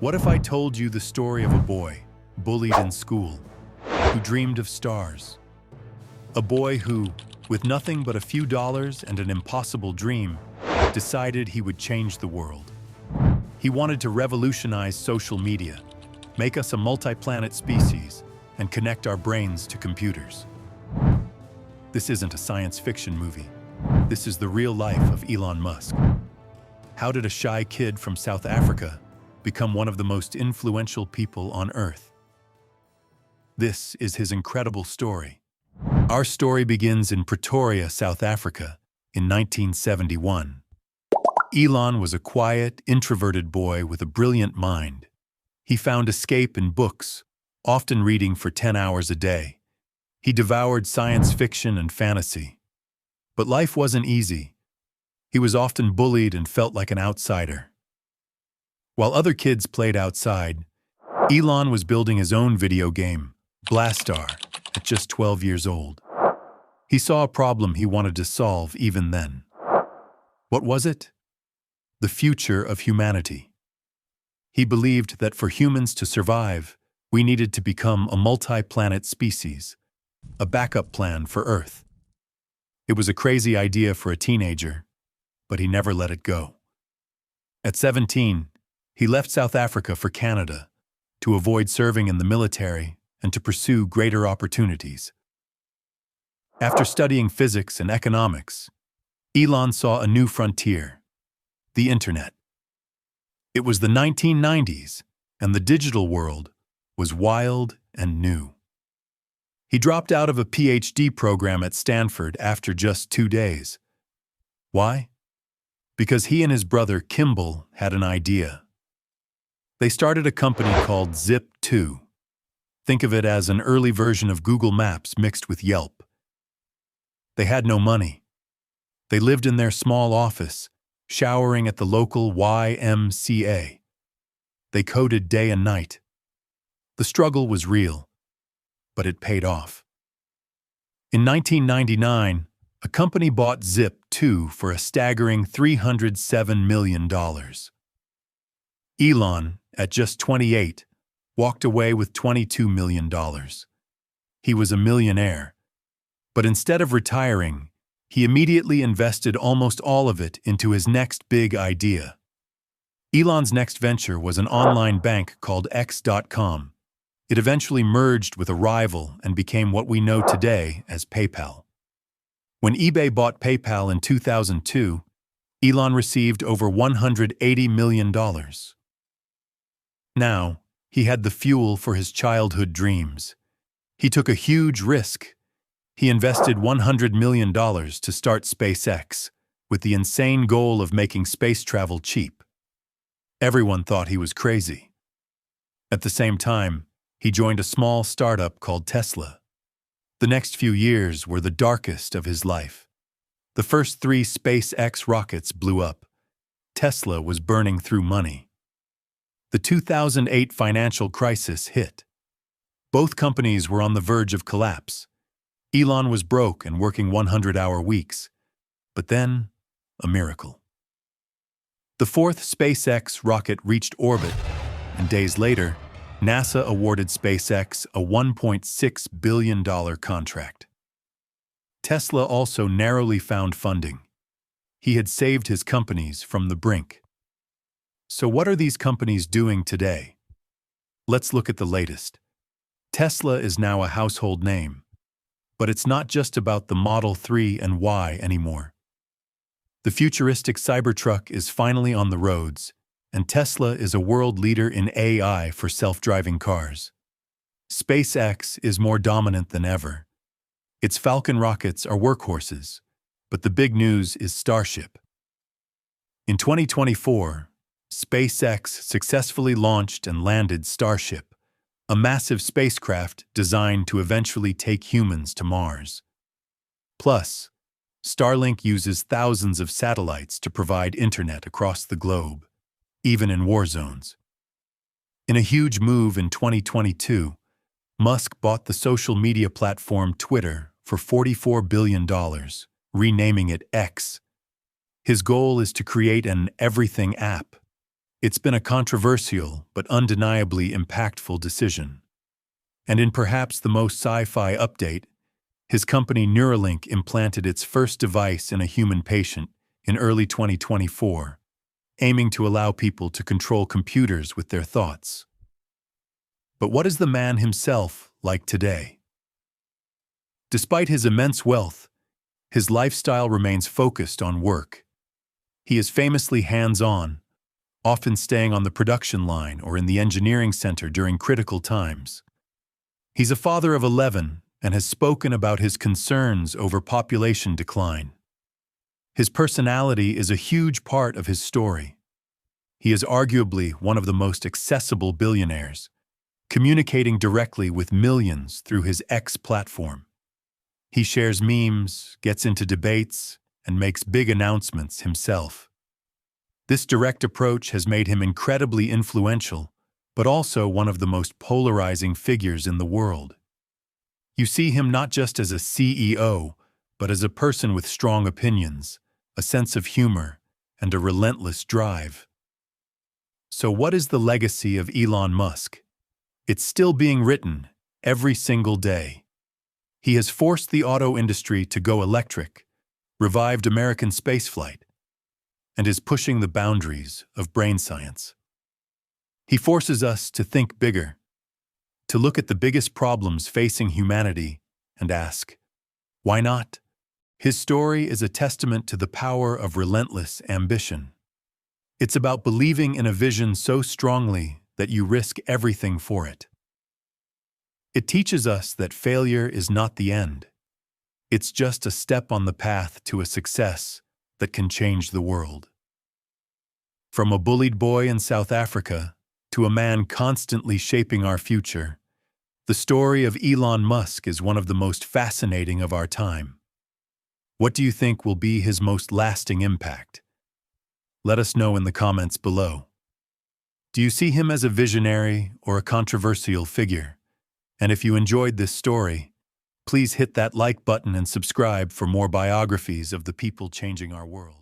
What if I told you the story of a boy, bullied in school, who dreamed of stars? A boy who, with nothing but a few dollars and an impossible dream, decided he would change the world. He wanted to revolutionize social media, make us a multi-planet species, and connect our brains to computers. This isn't a science fiction movie. This is the real life of Elon Musk. How did a shy kid from South Africa become one of the most influential people on Earth? This is his incredible story. Our story begins in Pretoria, South Africa, in 1971. Elon was a quiet, introverted boy with a brilliant mind. He found escape in books, often reading for 10 hours a day. He devoured science fiction and fantasy. But life wasn't easy. He was often bullied and felt like an outsider. While other kids played outside, Elon was building his own video game, Blastar, at just 12 years old. He saw a problem he wanted to solve even then. What was it? The future of humanity. He believed that for humans to survive, we needed to become a multi-planet species, a backup plan for Earth. It was a crazy idea for a teenager, but he never let it go. At 17, he left South Africa for Canada to avoid serving in the military and to pursue greater opportunities. After studying physics and economics, Elon saw a new frontier, the internet. It was the 1990s, and the digital world was wild and new. He dropped out of a PhD program at Stanford after just 2 days. Why? Because he and his brother Kimball had an idea. They started a company called Zip2. Think of it as an early version of Google Maps mixed with Yelp. They had no money. They lived in their small office, showering at the local YMCA. They coded day and night. The struggle was real, but it paid off. In 1999, a company bought Zip2 for a staggering $307 million. Elon, at just 28, walked away with $22 million. He was a millionaire. But instead of retiring, he immediately invested almost all of it into his next big idea. Elon's next venture was an online bank called X.com. It eventually merged with a rival and became what we know today as PayPal. When eBay bought PayPal in 2002, Elon received over $180 million. Now, he had the fuel for his childhood dreams. He took a huge risk. He invested $100 million to start SpaceX, with the insane goal of making space travel cheap. Everyone thought he was crazy. At the same time, he joined a small startup called Tesla. The next few years were the darkest of his life. The first 3 SpaceX rockets blew up. Tesla was burning through money. The 2008 financial crisis hit. Both companies were on the verge of collapse. Elon was broke and working 100-hour weeks. But then, a miracle. The 4th SpaceX rocket reached orbit, and days later, NASA awarded SpaceX a $1.6 billion contract. Tesla also narrowly found funding. He had saved his companies from the brink. So what are these companies doing today? Let's look at the latest. Tesla is now a household name. But it's not just about the Model 3 and Y anymore. The futuristic Cybertruck is finally on the roads, and Tesla is a world leader in AI for self-driving cars. SpaceX is more dominant than ever. Its Falcon rockets are workhorses, but the big news is Starship. In 2024, SpaceX successfully launched and landed Starship, a massive spacecraft designed to eventually take humans to Mars. Plus, Starlink uses thousands of satellites to provide internet across the globe, even in war zones. In a huge move in 2022, Musk bought the social media platform Twitter for $44 billion, renaming it X. His goal is to create an everything app, It's been a controversial but undeniably impactful decision. And in perhaps the most sci-fi update, his company Neuralink implanted its first device in a human patient in early 2024, aiming to allow people to control computers with their thoughts. But what is the man himself like today? Despite his immense wealth, his lifestyle remains focused on work. He is famously hands-on, often staying on the production line or in the engineering center during critical times. He's a father of 11 and has spoken about his concerns over population decline. His personality is a huge part of his story. He is arguably one of the most accessible billionaires, communicating directly with millions through his X platform. He shares memes, gets into debates, and makes big announcements himself. This direct approach has made him incredibly influential, but also one of the most polarizing figures in the world. You see him not just as a CEO, but as a person with strong opinions, a sense of humor, and a relentless drive. So what is the legacy of Elon Musk? It's still being written every single day. He has forced the auto industry to go electric, revived American spaceflight, and is pushing the boundaries of brain science. He forces us to think bigger, to look at the biggest problems facing humanity and ask, why not? His story is a testament to the power of relentless ambition. It's about believing in a vision so strongly that you risk everything for it. It teaches us that failure is not the end. It's just a step on the path to a success that can change the world. From a bullied boy in South Africa to a man constantly shaping our future, the story of Elon Musk is one of the most fascinating of our time. What do you think will be his most lasting impact? Let us know in the comments below. Do you see him as a visionary or a controversial figure? And if you enjoyed this story, please hit that like button and subscribe for more biographies of the people changing our world.